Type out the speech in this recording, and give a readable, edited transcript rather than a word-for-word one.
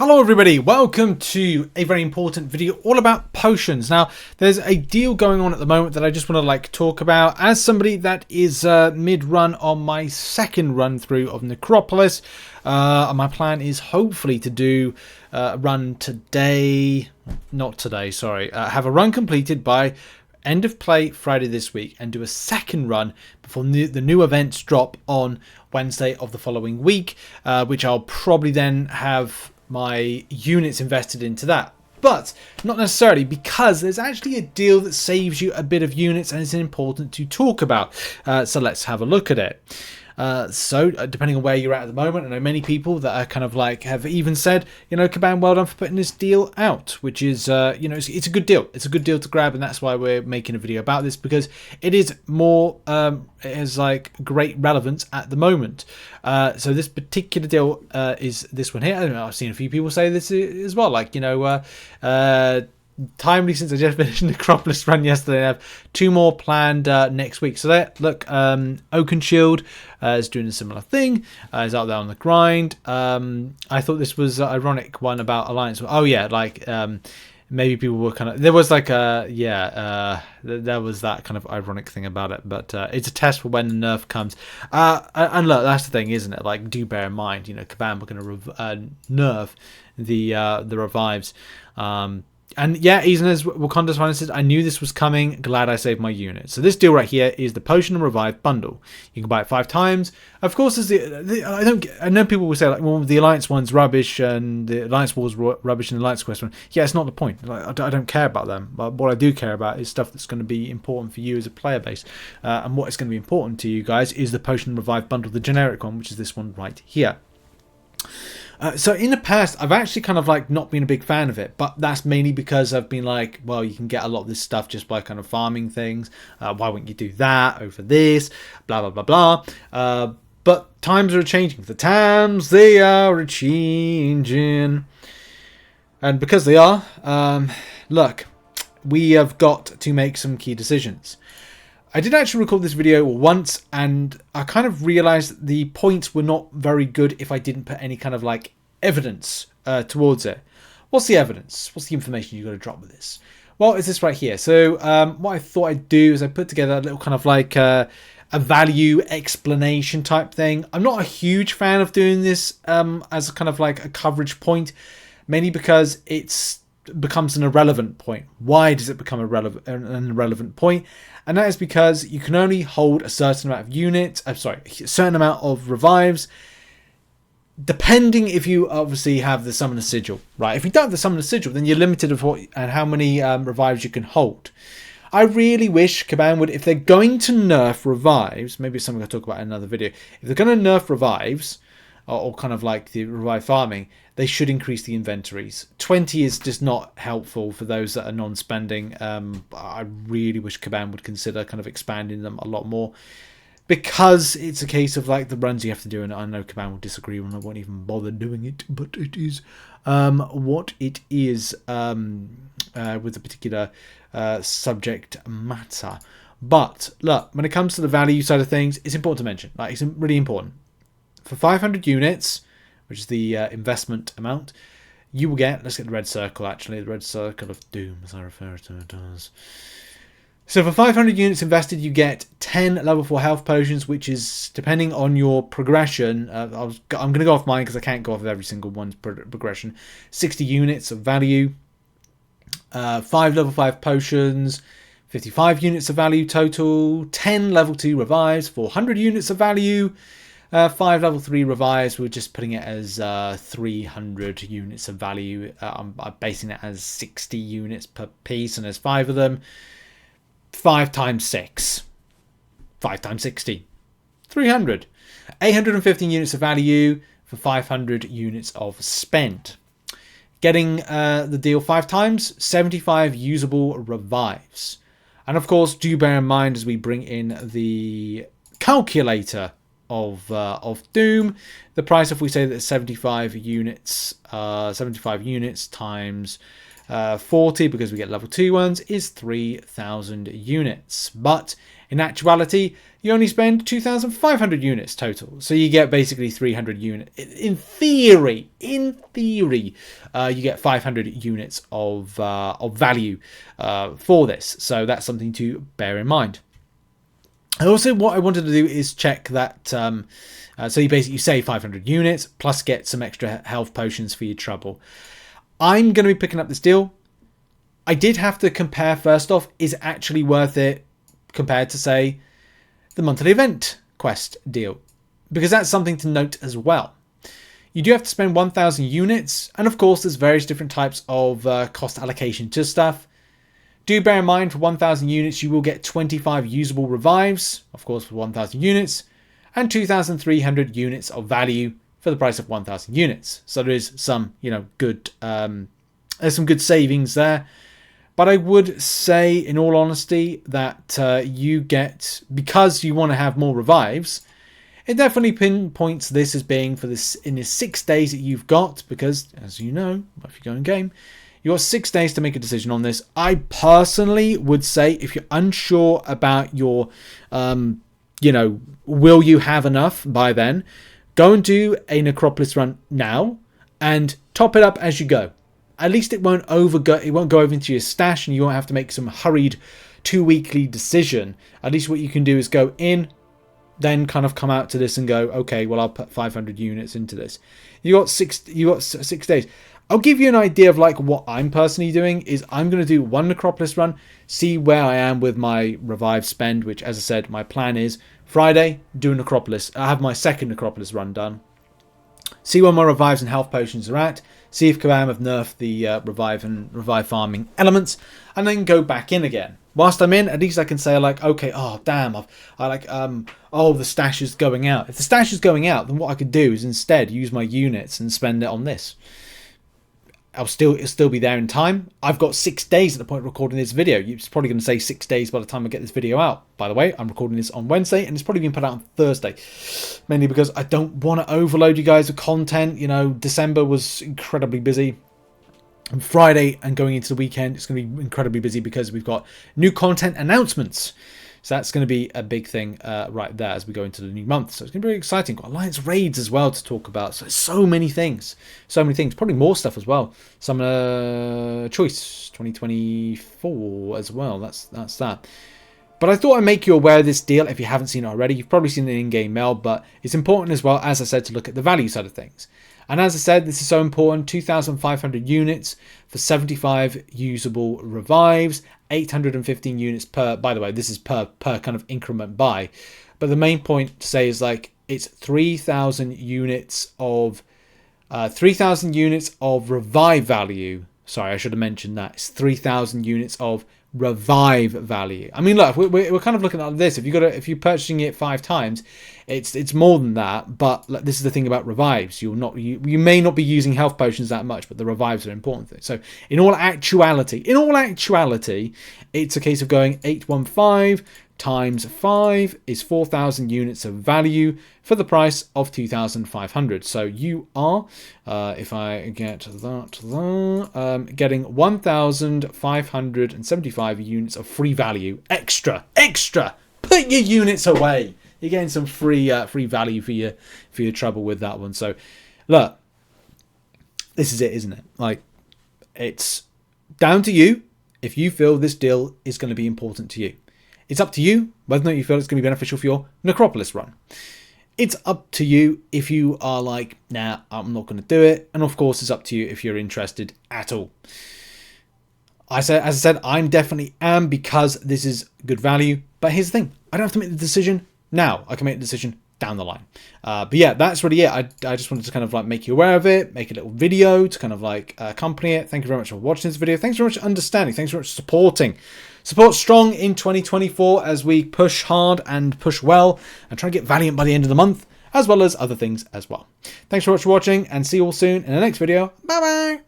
Hello everybody, welcome to a very important video all about potions. Now, there's a deal going on at the moment that I just want to talk about as somebody that is mid-run on my second run through of Necropolis. My plan is hopefully to do a run today, not today, sorry, have a run completed by end of play Friday this week and do a second run before the new events drop on Wednesday of the following week, which I'll probably then have my units invested into that. But not necessarily, because there's actually a deal that saves you a bit of units and is important to talk about. So let's have a look at it. So depending on where you're at the moment, I know many people that are kind of have even said, Caban, well done for putting this deal out, which is, it's a good deal. It's a good deal to grab, and that's why we're making a video about this, because it is more, it has great relevance at the moment. So this particular deal is this one here. I don't know, I've seen a few people say this as well, timely since I just finished Necropolis run yesterday. I have two more planned next week. So there, look, Oakenshield is doing a similar thing. Is out there on the grind. I thought this was an ironic one about Alliance. Oh yeah, maybe people were kind of, there was there was that kind of ironic thing about it, but it's a test for when the nerf comes. And look, that's the thing, isn't it? Do bear in mind, Caban, we're going to nerf the revives. And yeah, Eason as Wakanda's Finance says, I knew this was coming. Glad I saved my unit. So this deal right here is the Potion and Revive bundle. You can buy it 5 times. Of course, I know people will say well, the Alliance one's rubbish and the Alliance War's rubbish and the Alliance Quest one. Yeah, it's not the point. I don't care about them. But what I do care about is stuff that's going to be important for you as a player base. And what is going to be important to you guys is the Potion and Revive bundle, the generic one, which is this one right here. So in the past, I've actually kind of not been a big fan of it, but that's mainly because I've been well, you can get a lot of this stuff just by kind of farming things. Why wouldn't you do that over this? Blah, blah, blah, blah. But times are changing. The times, they are changing. And because they are, look, we have got to make some key decisions. I did actually record this video once, and I kind of realized the points were not very good if I didn't put any kind of evidence towards it. What's the evidence? What's the information you've got to drop with this? Well, it's this right here. So what I thought I'd do is I put together a little kind of a value explanation type thing. I'm not a huge fan of doing this as a kind of a coverage point, mainly because it's becomes an irrelevant point. Why does it become an irrelevant point? And that is because you can only hold a certain amount of units, a certain amount of revives, depending if you obviously have the Summoner Sigil, right? If you don't have the Summoner Sigil, then you're limited of how many revives you can hold. I really wish Caban would, if they're going to nerf revives, maybe it's something I'll talk about in another video, if they're going to nerf revives, or kind of the revive farming, they should increase the inventories. 20 is just not helpful for those that are non-spending. I really wish Caban would consider kind of expanding them a lot more, because it's a case of the runs you have to do, and I know Caban will disagree and I won't even bother doing it, but it is what it is with the particular subject matter. But look, when it comes to the value side of things, it's important to mention, it's really important. For 500 units, which is the investment amount, you will get, let's get the red circle actually, the red circle of doom as I refer to it as. So for 500 units invested, you get 10 level 4 health potions, which is, depending on your progression, I'm going to go off mine because I can't go off of every single one's progression, 60 units of value, 5 level 5 potions, 55 units of value total, 10 level 2 revives, 400 units of value, 5 level 3 revives. We're just putting it as 300 units of value. I'm basing it as 60 units per piece, and there's 5 of them. 5 times 6. 5 times 60. 300. 815 units of value for 500 units of spend. Getting the deal 5 times, 75 usable revives. And of course, do bear in mind as we bring in the calculator of Doom, the price, if we say that 75 units times 40, because we get level 2 ones, is 3,000 units. But In actuality, you only spend 2,500 units total. So you get basically 300 units. In theory, you get 500 units of value for this. So that's something to bear in mind. Also, what I wanted to do is check that. So you basically save 500 units plus get some extra health potions for your trouble. I'm going to be picking up this deal. I did have to compare first off, is it actually worth it compared to, say, the monthly event quest deal? Because that's something to note as well. You do have to spend 1,000 units, and of course there's various different types of cost allocation to stuff. Do bear in mind, for 1,000 units you will get 25 usable revives, of course for 1,000 units, and 2,300 units of value for the price of 1,000 units. So there is some, good, there's some good savings there. But I would say, in all honesty, that you get, because you want to have more revives, it definitely pinpoints this as being for this in the 6 days that you've got, because, as you know, if you go in game, you've got 6 days to make a decision on this. I personally would say, if you're unsure about your, will you have enough by then, go and do a Necropolis run now and top it up as you go. At least it won't go over into your stash and you won't have to make some hurried 2-weekly decision. At least what you can do is go in, then kind of come out to this and go, okay, well, I'll put 500 units into this. You got 6 days. I'll give you an idea of like what I'm personally doing is I'm going to do one Necropolis run, see where I am with my revive spend, which, as I said, my plan is Friday, do Necropolis. I have my second Necropolis run done. See where my revives and health potions are at. See if Kabam have nerfed the revive farming elements, and then go back in again. Whilst I'm in, at least I can say like, okay, oh damn, the stash is going out. If the stash is going out, then what I could do is instead use my units and spend it on this. It'll still be there in time. I've got 6 days at the point of recording this video. It's probably going to say 6 days by the time I get this video out. By the way, I'm recording this on Wednesday and it's probably being put out on Thursday. Mainly because I don't want to overload you guys with content. December was incredibly busy. And Friday and going into the weekend, it's going to be incredibly busy because we've got new content announcements. So that's going to be a big thing right there as we go into the new month. So it's going to be very exciting. Got Alliance raids as well to talk about. So many things. Probably more stuff as well. Summoner Choice 2024 as well. That's that. But I thought I'd make you aware of this deal if you haven't seen it already. You've probably seen it in-game mail, but it's important as well, as I said, to look at the value side of things. And as I said, this is so important. 2,500 units for 75 usable revives. 815 units per, by the way, this is per kind of increment buy. But the main point to say is like, it's 3,000 units of revive value. Sorry, I should have mentioned that. It's 3,000 units of revive value. I mean, look, we're kind of looking at this. If you're purchasing it 5 times, it's more than that. But this is the thing about revives. You may not be using health potions that much, but the revives are important thing. So in all actuality, it's a case of going 815 times 5 is 4,000 units of value for the price of 2,500. So you are, if I get that, getting 1,575 units of free value. Extra! Put your units away. You're getting some free value for your trouble with that one. So look, this is it, isn't it? Like, it's down to you if you feel this deal is going to be important to you. It's up to you whether or not you feel it's going to be beneficial for your Necropolis run. It's up to you if you are like, nah, I'm not going to do it. And of course, it's up to you if you're interested at all. As I said, I'm definitely am because this is good value. But here's the thing. I don't have to make the decision now. I can make the decision down the line. But yeah, that's really it. I just wanted to kind of like make you aware of it, make a little video to kind of like accompany it. Thank you very much for watching this video. Thanks very much for understanding. Thanks very much for supporting. Support strong in 2024 as we push hard and push well and try to get Valiant by the end of the month, as well as other things as well. Thanks very much for watching and see you all soon in the next video. Bye bye.